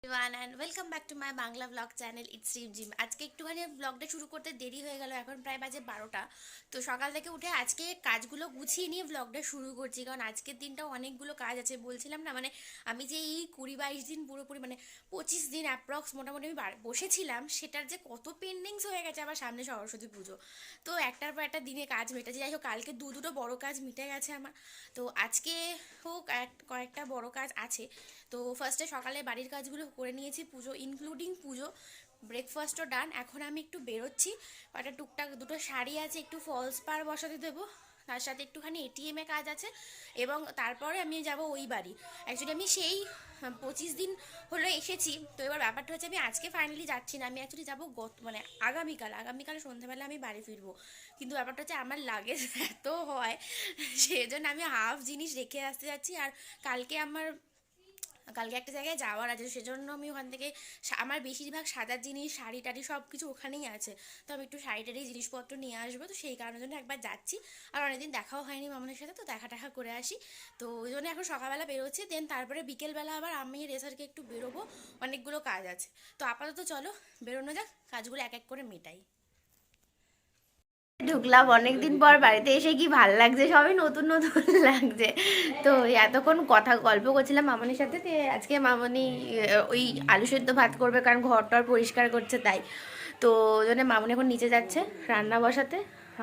Everyone and welcome back to my Bangla blog channel it's gym. আজকে একটুখানি ব্লগটা শুরু করতে দেরি হয়ে গেল, এখন প্রায় বাজে 12টা। তো সকাল থেকে উঠে আজকে কাজগুলো গুছিয়ে নিয়ে ব্লগটা শুরু করছি, কারণ আজকের দিনটাও অনেকগুলো কাজ আছে। বলছিলাম না, মানে আমি যে এই 20-22 দিন পুরোপুরি, মানে 25 দিন অ্যাপ্রক্স মোটামুটি আমি বসেছিলাম, সেটার যে কত পেন্ডিংস হয়ে গেছে। আবার সামনে সরস্বতী পুজো, তো একটার পর একটা দিনে কাজ মেটেছে। যাই হোক, কালকে দুটো বড় কাজ মিটে গেছে আমার। তো আজকে হোক কয়েকটা বড় কাজ আছে। তো ফার্স্টে সকালে বাড়ির কাজগুলো করে নিয়েছি, পুজো ইনক্লুডিং পুজো, ব্রেকফাস্টও ডান। এখন আমি একটু বেরোচ্ছি, একটা টুকটাক দুটো শাড়ি আছে, একটু ফলস পার বসাতে দেবো, তার সাথে একটুখানি এটিএমে কাজ আছে, এবং তারপরে আমি যাব ওই বাড়ি। অ্যাকচুয়ালি আমি সেই 25 দিন হলো এসেছি। তো এবার ব্যাপারটা হচ্ছে, আমি আজকে ফাইনালি যাচ্ছি না, আমি অ্যাকচুয়ালি যাবো মানে আগামীকাল সন্ধ্যাবেলা আমি বাড়ি ফিরবো। কিন্তু ব্যাপারটা হচ্ছে, আমার লাগেজ এত হয়, সেই জন্য আমি হাফ জিনিস রেখে আসতে যাচ্ছি। আর কালকে একটা জায়গায় যাওয়ার আছে, সেজন্য আমি ওখান থেকে আমার বেশিরভাগ সাজার জিনিস, শাড়ি টাড়ি সব কিছু ওখানেই আছে। তো আমি একটু শাড়ি টাড়ি জিনিসপত্র নিয়ে আসবো, তো সেই কারণের জন্য একবার যাচ্ছি। আর অনেকদিন দেখাও হয়নি মামনের সাথে, তো দেখা করে আসি। তো ওই জন্য এখন সকালবেলা বেরোচ্ছি, দেন তারপরে বিকেলবেলা আবার আমি রেসারকে একটু বেরোবো, অনেকগুলো কাজ আছে। তো আপাতত চলো বেরোনো যাক, কাজগুলো এক এক করে মেটাই। ঢুকলাম অনেকদিন পর বাড়িতে এসে, কি ভাল লাগছে, সবই নতুন নতুন লাগছে। তো এতক্ষণ কথা গল্প করছিলাম মামনির সাথে। তো আজকে মামনি ওই আলু সেদ্ধ ভাত করবে, কারণ ঘর টর পরিষ্কার করছে, তাই। তো ওই জন্য মামনি এখন নিচে যাচ্ছে রান্না বসাতে।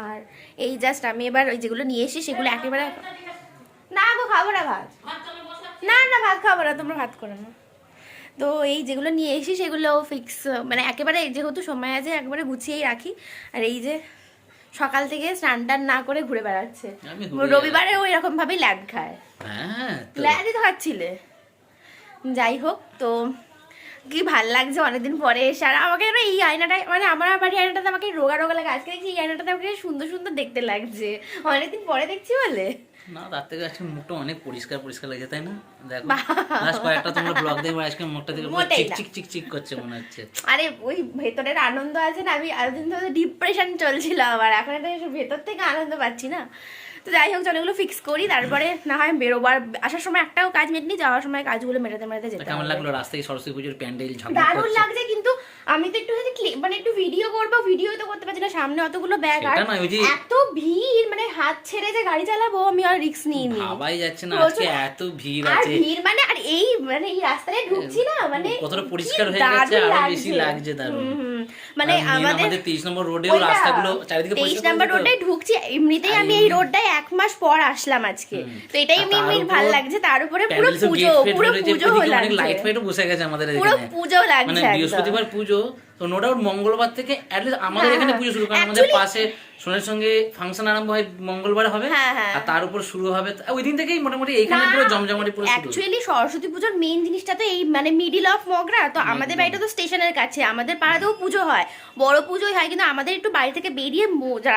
আর এই জাস্ট আমি এবার ওই যেগুলো নিয়ে এসি সেগুলো একেবারে, না গো খাবো না ভাত, না না ভাত খাবো না, তোমরা ভাত করো না। তো এই যেগুলো নিয়ে এসি সেগুলো ফিক্স, মানে একেবারে যেহেতু সময় আছে একবারে গুছিয়েই রাখি। আর এই যে সকাল থেকে স্নান টান না করে ঘুরে বেড়াচ্ছে, রবিবারে ওই রকম ভাবেই ল্যাড খায়। হ্যাঁ, ল্যাডই তো খাচ্ছিলে। যাই হোক, তো কি ভাল লাগছে অনেকদিন পরে এসে। আর আমাকে এই আয়নাটা, মানে আমার বাড়ির আয়নাটাতে আমাকে রোগা রোগা লাগে, আজকে দেখছি এই আয়নাটাতে আমাকে সুন্দর সুন্দর দেখতে লাগছে, অনেকদিন পরে দেখছি বলে। না, তার থেকে আজকে মুখটা অনেক পরিষ্কার পরিষ্কার লাগে, তাই না? দেখো লাস্ট কয়েকটা তোমরা ব্লগ দেখবে, আজকে মুখটা থেকে পুরো চিক চিক চিক চিক করছে মনে হচ্ছে। আরে ওই ভেতরের আনন্দ আছে না, আমি এতদিন ধরে ডিপ্রেশন চলছিল, আবার এখন একটা ভেতর থেকে আনন্দ পাচ্ছি না। তো যাই হোক, চলো এগুলো ফিক্স করি, তারপরে না হয় বেরোবার। আসার সময় একটাও কাজ মেটেনি, যাওয়ার সময় কাজগুলো মেটাতে মেটাতে যেতে। কেমন লাগলো রাস্তায় সরস্বতী পুজোর প্যান্ডেল? দারুণ লাগছে, কিন্তু আমি তো একটু মানে একটু ভিডিও করবো, ভিডিও তো করতে পারছি না, সামনে অতগুলো ব্যাগ আর এত ভিড়, মানে হাত ছেড়ে যে গাড়ি চালাবো আমি আর রিস্ক নিই নি, ভাবাই যাচ্ছে না আজকে এত ভিড় আছে। আর ভিড় মানে, আর এই রাস্তায় ঢুকছি না, মানে কতটা পরিষ্কার হয়ে গেছে, আরো বেশি লাগছে দারুণ। মানে আমাদের 23 নম্বর রোডেও রাস্তাগুলো চারিদিকে পরিষ্কার, 23 নম্বর রোডে ঢুকছি, এমনিতেই আমি এই রোডটায় 1 মাস পর আসলাম আজকে, তো এটাই এমনি ভালো লাগছে। তার উপরে পুরো পুজো হলো, অনেক লাইট ফাইটও বসে গেছে আমাদের এখানে, পুরো পুজো লাগছে, মানে বৃহস্পতিবার পুজো, তো নো ডাউট মঙ্গলবার থেকে অ্যাটলিস্ট আমাদের এখানে পুজো শুরু, কারণ আমাদের পাশে সোনার সঙ্গে ফাংশন আরম্ভ হয় মঙ্গলবার হবে, আর তার উপর শুরু হবে ওই দিন থেকেই মোটামুটি এইখানে পুরো জমজমাটি পুরো শুরু। অ্যাকচুয়ালি সরস্বতী পুজোর মেইন জিনিসটা তো এই, মানে মিডিল অফ মগরা, তো আমাদের বাড়িটা তো স্টেশনের কাছে, আমাদের পাড়াতেও পুজো হয়, বড় পুজোই হয়, কিন্তু আমাদের একটু বাড়ি থেকে বেরিয়ে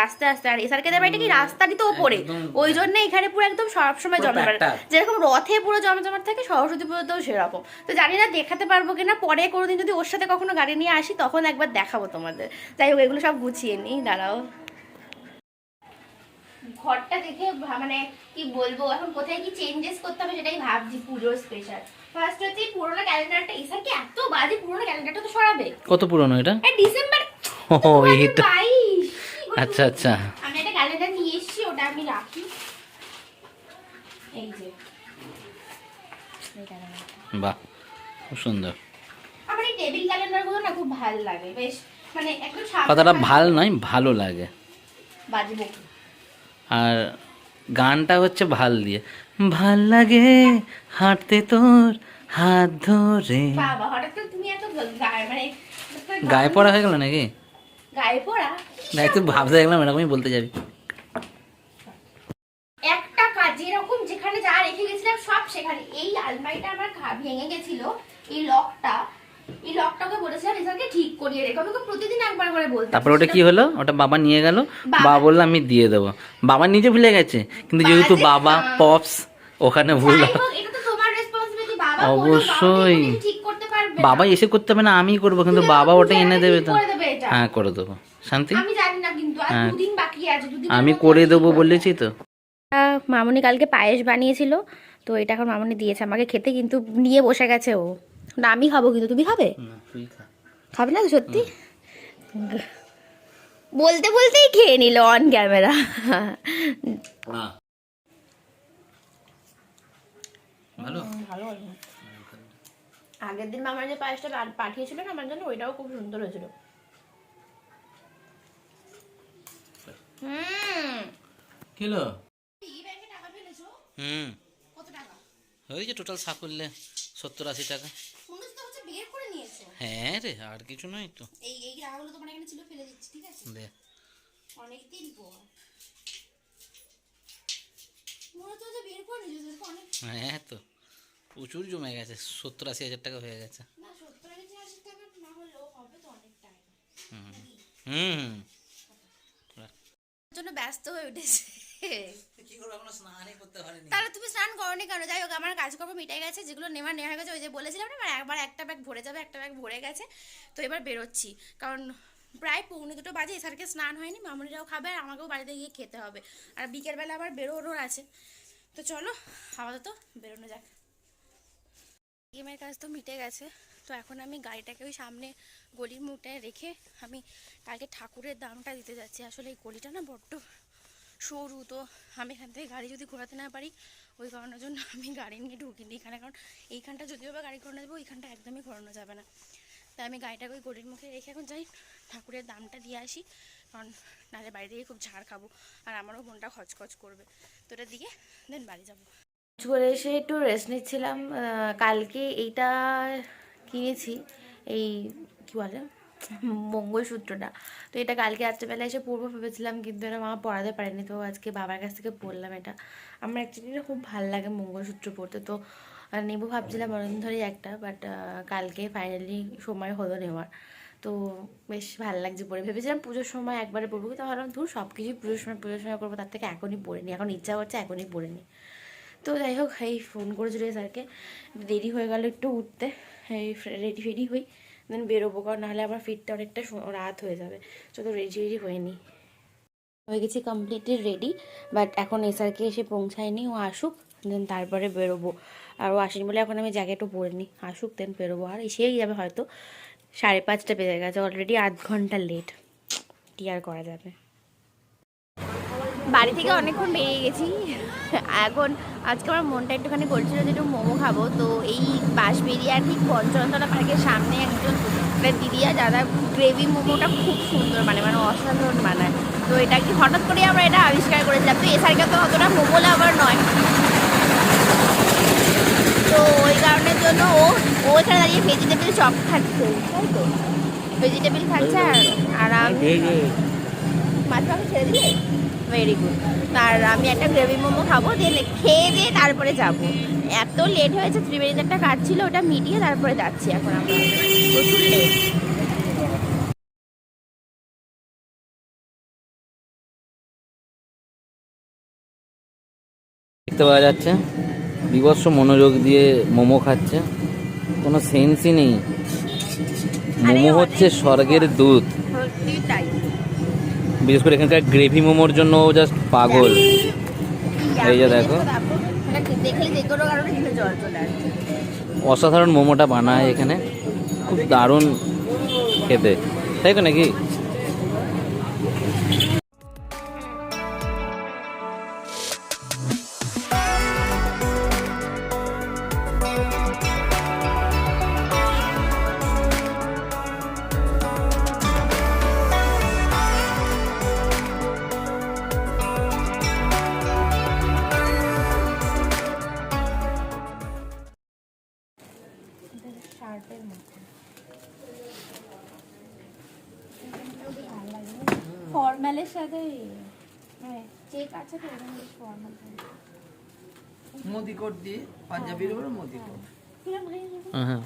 রাস্তা আসতে, আর এসারকেদের বাড়িটা কি রাস্তারই তো ওপরে, ওই জন্য এখানে পুরো একদম সবসময় জমজমাট, যেরকম রথে পুরো জমজমাট থাকে, সরস্বতী পুজোতেও সেরকম। তো জানি না দেখাতে পারবো কিনা, পরে কোনোদিন যদি ওর সাথে কখনো গাড়ি নিয়ে আসি তখন একবার দেখাবো তোমাদের। যাই হোক, এগুলো সব গুছিয়ে নিই, দাঁড়াও। ঘরটা দেখে মানে কি বলবো, এখন কোথায় কি চেঞ্জেস করতে হবে সেটাই ভাবছি, পুজোর স্পেশাল। ফার্স্ট হচ্ছে পুরোনো ক্যালেন্ডারটা, এসা কি এত বাজে, পুরোনো ক্যালেন্ডারটা তো সরাবে। কত পুরনো এটা? ডিসেম্বর ও এটা, আচ্ছা আচ্ছা। আমি একটা ক্যালেন্ডার নিয়ে এসেছি, ওটা আমি রাখি, এই যে বাহ খুব সুন্দর। আমার এই টেবিল ক্যালেন্ডারগুলো না খুব ভালো লাগে, বেশ মানে একটু কথাটা ভালো নয়, ভালো লাগে। বাজবো। আর গানটা হচ্ছে ভাল দিয়ে, ভাল লাগে হাঁটতে তোর হাত ধরে। বাবা, হঠাৎ করে তুমি এত মানে গায়ে পড়া হয়ে গেল নাকি? গায়ে পড়া না, একটু ভাবতে দেখলাম এরকমই বলতে যাবি। একটা কাজ যেরকম যেখানে যা রেখে গেছিলাম সব সেখানে। এই আলমারিটা আমার ভেঙে গেছিল, এই লকটাকে বলেছিলাম এসবকে ঠিক করিয়ে রেখো, আমাকে প্রতিদিন একবার করে বলতে। তারপর ওটা কি হলো? ওটা বাবা নিয়ে গেল, বাবা বললো আমি দিয়ে দেবো, বাবা নিজে ভুলে গেছে, কিন্তু যেহেতু বাবা পপস ওখানে ভুল, এটা তো তোমার রেসপন্সিবিলিটি, বাবা অবশ্যই ঠিক করতে পারবে, বাবা এসে করতে হবে না, আমি করবো, কিন্তু বাবা ওটা এনে দেবে তো। হ্যাঁ করে দেবো, শান্তি। আমি জানি না, কিন্তু আর দুদিন বাকি আছে, আমি করে দেবো বলেছি তো। মামনি কালকে পায়েস বানিয়েছিল, তো এটা এখন মামনি দিয়েছে আমাকে খেতে, কিন্তু নিয়ে বসে গেছে ও, না আমি খাবো, কিন্তু তুমি খাবে? না তুই খা। খাবে না তো সত্যি? বলতে বলতেই খেয়ে নিল অন ক্যামেরা। ভালো ভালো। আগের দিন মামার যে পায়েসটা পাঠিয়েছিল না আমার জন্য, ওইটাও খুব সুন্দর হয়েছিল। কিলো ওই যে টোটাল সাকুল্যে 70-80 টাকা। হ্যাঁ রে, আর কিছু নয় তো। এই টাকাগুলো তোমার এখানে ছিল, ফেলে দিচ্ছি, ঠিক আছে? দে। অনেকদিন পর মনে হচ্ছে যে বের করে নিয়েছো অনেক। হ্যাঁ তো প্রচুর জমে গেছে, 70-80 হাজার টাকা হয়ে গেছে। না 70-80 টাকা না হলেও হবে তো অনেক টাকা। হুম জন্য ব্যস্ত হয়ে উঠেছে। কি করব, এখনো স্নানই করতে পারিনি। তাহলে তুমি স্নান করনি কেন? যাই হোক, আমার কাজকর্ম মিটে গেছে, যেগুলো নেওয়া হয়ে গেছে। ওই যে বলেছিলাম না, একবার একটা ব্যাগ ভরে যাবে, একটা ব্যাগ ভরে গেছে। তো এবার বেরোচ্ছি, কারণ প্রায় 1:45 বাজে। এসারকে স্নান হয়নি, মামুনিরাও খাবে আর আমাকেও বাড়িতে গিয়ে খেতে হবে। আর বিকেলবেলা আবার বেরোনোর আছে। তো চলো আপাতত বেরোনো যাক। গেমের কাজ তো মিটে গেছে। তো এখন আমি গাড়িটাকে ওই সামনে গলির মুখটায় রেখে আমি কালকে ঠাকুরের দামটা দিতে যাচ্ছি। আসলে এই গলিটা না বড্ড সরু, তো আমি এখান থেকে গাড়ি যদি ঘোরাতে না পারি, ওই কারণের জন্য আমি গাড়ি নিয়ে ঢুকিনি এখানে। কারণ এইখানটা যদিও বা গাড়ি ঘোরানো যাবে, ওইখানটা একদমই ঘোরানো যাবে না। তাই আমি গাড়িটাকে ওই গলির মুখে রেখে এখন যাই ঠাকুরের দামটা দিয়ে আসি, কারণ নাহলে বাড়ি থেকে খুব ঝাড় খাবো আর আমারও মনটা খচখচ করবে। তো এটা দিয়ে দেন বাড়ি যাবো। করে এসে একটু রেস্ট নিচ্ছিলাম। কালকে এইটা কিনেছি, এই কী বলে মঙ্গলসূত্রটা। তো এটা কালকে রাত্রেবেলা এসে পরবো ভেবেছিলাম, কিন্তু এটা মা পরাতে পারেনি। তো আজকে বাবার কাছ থেকে পরলাম এটা। আমার অ্যাকচুয়ালি খুব ভালো লাগে মঙ্গলসূত্র পরতে, তো নেবো ভাবছিলাম অনেকদিন ধরেই একটা, বাট কালকে ফাইনালি সময় হলো নেওয়ার। তো বেশ ভালো লাগছে পরে। ভেবেছিলাম পুজোর সময় একবারে পরবো, তো ভাবলাম ধুর সব কিছুই পুজোর সময় করবো, তার থেকে এখনই পরে নিই। এখন ইচ্ছা করছে এখনই পরে নিই। তো যাই হোক, এই ফোন করেছিল স্যারকে, দেরি হয়ে গেল একটু উঠতে। এই রেডি হই, দেন বেরোবো, কারণ নাহলে আমার ফিরতে অনেকটা রাত হয়ে যাবে। তো রেডি হয়ে নিই। হয়ে গেছি কমপ্লিটলি রেডি, বাট এখন এসআরকে এসে পৌঁছায়নি। ও আসুক, দেন তারপরে বেরোবো। আর ও আসেনি বলে এখন আমি জ্যাকেটও পরে নিই, আসুক দেন বেরোবো। আর এসেই যাবে হয়তো 5:30 বেজে গেছে, অলরেডি 8 ঘন্টা লেট। কি আর করা যাবে। বাড়ি থেকে অনেকক্ষণ বেরিয়ে গেছি। এখন আজকে আমার মনটা একটুখানি করছিল যে একটু মোমো খাবো। তো এই বাঁশবেড়িয়া ঠিক পঞ্চরণতলা পার্কের সামনে একজন দিদিয়া দাদা গ্রেভি মোমোটা খুব সুন্দর মানে অসাধারণ বানায়। তো এটা কি হঠাৎ করে আমরা এটা আবিষ্কার করেছিলাম। তো এসারকে তো অতটা মোমো লাভার নয়, তো ওই কারণের জন্য ও এখানে দাঁড়িয়ে ভেজিটেবিল চপ খাচ্ছে, তাই তো ভেজিটেবিল খাচ্ছে। আর আমি মাছ মাংস ছেড়ে দিয়ে ভেরি গুড। আর আমি একটা গ্রেভি মোমো খাবো, দিয়ে খেয়ে দিয়ে তারপরে যাব। এত লেট হয়েছে, ত্রিবেণীতে একটা কাজ ছিল, ওটা মিটিয়ে তারপরে যাচ্ছি। এখন আমরা প্রচুর লেট। দেখতে পাওয়া যাচ্ছে বিভৎস মনোযোগ দিয়ে মোমো খাচ্ছে, কোনো সেন্সই নেই। মোমো হচ্ছে স্বর্গের দুধ, বিশেষ করে এখানকার গ্রেভি মোমোর জন্য ও জাস্ট পাগল। এই যে দেখো, অসাধারণ মোমোটা বানায় এখানে, খুব দারুণ খেতে, তাই তো নাকি? ফর্মালের সাথে চেক আছে তো, ফর্মাল মোদি কোট দিয়ে পাঞ্জাবির উপরে মোদি কোট। হ্যাঁ,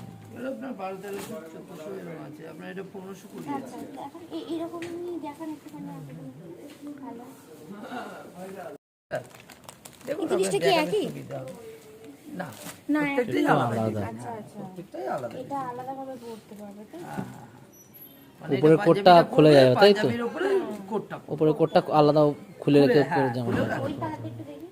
আপনার 12,1400 এরকম আছে, আপনার এটা 1520 আছে। এখন এরকম দেখান একটুখানি ভালো। দেখুন জিনিসটা কি একই? না না, প্রত্যেকটাই আলাদা। আচ্ছা আচ্ছা, প্রত্যেকটাই আলাদা। এটা আলাদাভাবে পড়তে পারবে তাই? মানে উপরের এটা কোটটা পাঞ্জাবিটা খুলে যাবে, তাই তো? পাঞ্জাবির উপরে কোটটা উপরে কোটটা আলাদা খুলে রেখে হ্যাঁ, পরে জামা। খুলে রাখা। ওইটা হাতে একটু দেখি।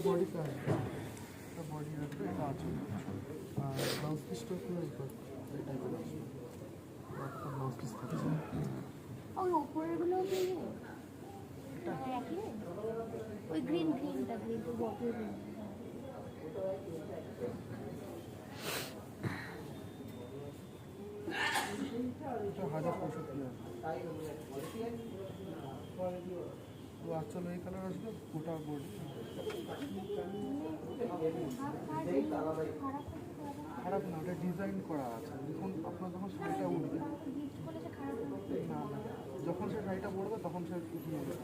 বডিটা এটা বডি আসবে, এটা আছে আর ব্লাউজ পিসটা পুরো এই টাইপের আসবে, একটা ব্লাউজ পিস থাকে। ওই উপরেরগুলো কি একই? ওই গ্রিনটা বটল গ্রিন। এটা 1065 তো আসলে এই কালার আসবে গোটা বডি। খারাপ না, ওটা ডিজাইন করা আছে। দেখুন আপনার যখন শাড়িটা উঠবে, না না, যখন সে শাড়িটা পরবে তখন সে উঠিয়ে নেবে।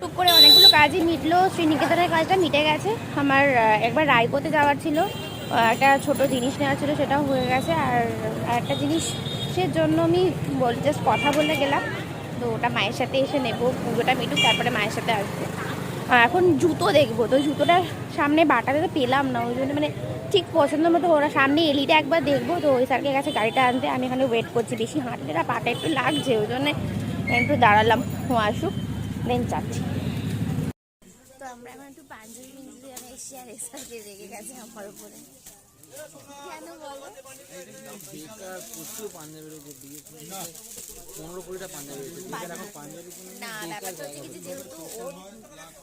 টুক করে অনেকগুলো কাজই মিটলো, শ্রীনিকেতনের কাজটা মিটে গেছে। আমার একবার রায়কোতে যাওয়ার ছিল, একটা ছোট জিনিস নেওয়ার ছিল, সেটাও হয়ে গেছে। আর একটা জিনিসের জন্য আমি জাস্ট কথা বলে গেলাম, তো ওটা মায়ের সাথে এসে নেবো, পুজোটা মিটুক তারপরে মায়ের সাথে আসবো। এখন জুতো দেখবো, তো জুতোটার সামনে বাটাতে তো পেলাম না, ওই জন্য মানে ঠিক পছন্দ মতো ওরা সামনে এলিটা একবার দেখবো। তো ওই স্যারকে গেছে গাড়িটা আনতে, আমি এখানে ওয়েট করছি। বেশি হাঁটলে না পাটা একটু লাগছে, ওই জন্য একটু দাঁড়ালাম, ও আসুক দেন চাচ্ছি। তো আমরা এখন একটু পাঞ্জাবি মিউজিয়ামে এসে আর এসআরকে রেগে গেছে আমার উপরে। কেন বলো? বেকার প্রচুর পাঞ্জাবির উপর দিয়ে 15-20টা পাঞ্জাবি না, ব্যাপারটা হচ্ছে কি যে যেহেতু ও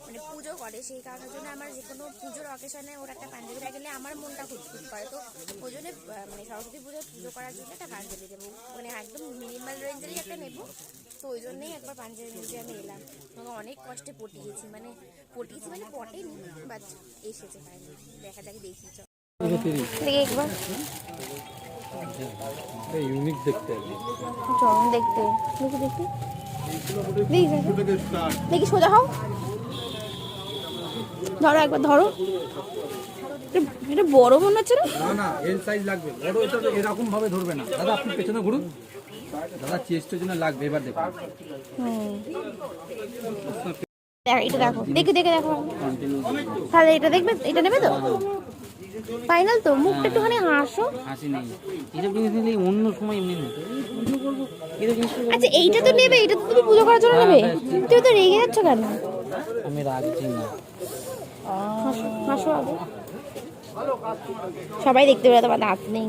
মানে পুজো করে, সেই কারণের জন্য আমার যে কোনো পুজোর অকেশনে ওর একটা পাঞ্জাবি গেলে আমার মনটা খুঁতখুত করে। তো ওই জন্য মানে সরস্বতী পুজোয় পুজো করার জন্য একটা পাঞ্জাবি দেবো, মানে একদম মিনিমাল রেঞ্জেরই একটা নেবো। তো ওই জন্যই একবার পাঞ্জাবি মিউজিয়ামে এলাম। আমাকে অনেক কষ্টে পটিয়েছি, মানে পটেনি, বাট এসেছে ফাইনালি। দেখা যাক, দেখি চল একবার ইউনিক দেখতে চরম দেখতে দেখি সোজা হও, ধরো একবার ধরো। এটা বড় মনে হচ্ছে না? না না, এল সাইজ লাগবে, বড় এটা তো এরকম ভাবে ধরবে না। দাদা আপনি পেছনে ঘুরুন, দাদা চেস্টের জন্য লাগবে, এবার দেখুন। এটা দেখো, দেখে দেখো, তাহলে এটা দেখবে, এটা নেবে তো ফাইনাল। তো মুখটা একটুখানি হাসো, হাসি নেই। এইসব জিনিস নিলে অন্য সময় এমনি নিতে পুজো করবো। আচ্ছা এইটা তো নেবে, এটা তো তুমি পুজো করার জন্য নেবে, তুমি তো রেগে যাচ্ছ কেন? আমি রাখছি না, হাসো হাসো আগে, সবাই দেখতে পেলে তোমার দাঁত নেই।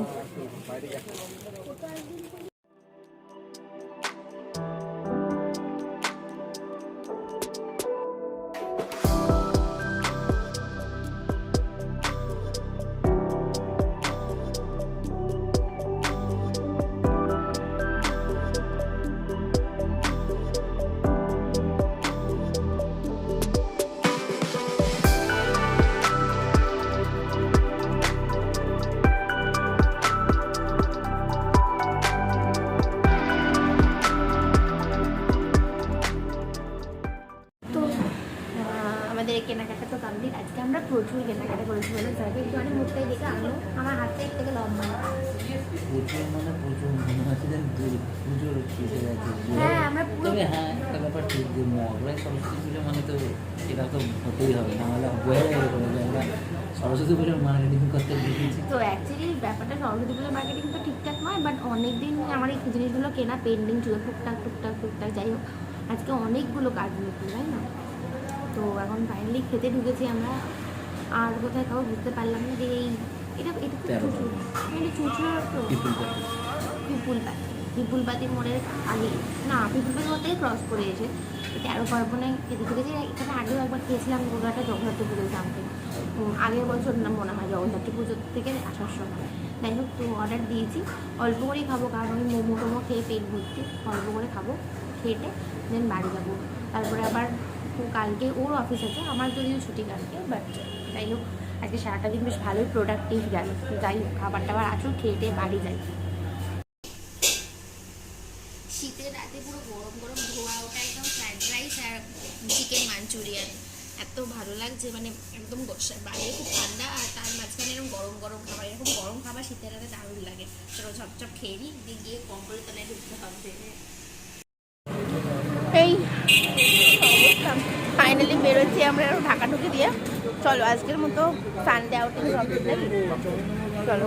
আমাদের কেনাকাটা তো কমপ্লিট। আজকে আমরা প্রচুর কেনাকাটা করেছি, বলে স্যারকে একটু অনেক মুখটাই দেখে আনলো, আমার হাতটা এক থেকে লম্বা। হ্যাঁ আমরা পুরো হ্যাঁ একটা ব্যাপার ঠিক যে মগরাই সরস্বতী পুজো মানে তো এটা তো হতেই হবে, না হলে বয়ে আমরা সরস্বতী পুজোর মার্কেটিং করতে গিয়েছি। তো অ্যাকচুয়ালি ব্যাপারটা সরস্বতী পুজোর মার্কেটিং তো ঠিকঠাক নয়, বাট অনেক দিন আমার এই জিনিসগুলো কেনা পেন্ডিং ছিল, টুকটাক যাই হোক আজকে অনেকগুলো কাজ নিয়েছি, তাই না? তো এখন ফাইনালি খেতে ঢুকেছি আমরা, আর কোথায় খাবো বুঝতে পারলাম না যে এটা চুচড়ো তো পিপুলপাতি মোড়ের আগে, না পিপুলপাতি মোড় থেকে ক্রস করে এসে 13 পার্বণে খেতে ঢুকেছি। এখানে আগেও একবার খেয়েছিলাম গোটাটা জগদ্ধাত্রী পুজোর সামনে, আগের বছর না মনে হয় জগদ্ধাত্রী পুজো থেকে আসার সময়। যাই হোক, তো অর্ডার দিয়েছি, অল্প করেই খাবো, কারণ আমি মোমো খেয়ে পেট ভর্তি, অল্প করে খাবো, খেটে দেন বাড়ি যাবো। তারপরে আবার কালকে ওর অফিস আছে, আমার যদিও ছুটি কালকে, বাট যাই হোক আজকে সারাটা দিন বেশ ভালোই প্রোডাক্টিভ গেল। যাই হোক খাবার টাবার আসুক, খেটে বাড়ি যাই। শীতের রাতে পুরো গরম গরম ধোয়া ওটা একদম ফ্রাইড রাইস আর চিকেন মাঞ্চুরিয়ান, এত ভালো লাগছে, মানে একদম বাইরে খুব ঠান্ডা আর তার মাঝখানে এরকম গরম গরম খাবার, এরকম গরম খাবার শীতের রাতে দারুণ লাগে। চলো ঝপঝপ খেয়ে নিই, গিয়ে কম্বলের তলায় ঢুকতে হবে। এই ফাইনালি বেরোচ্ছি আমরা ঢাকা ঢুকে দিয়ে। চলো আজকের মতো সানডে আউটিং সব চলো।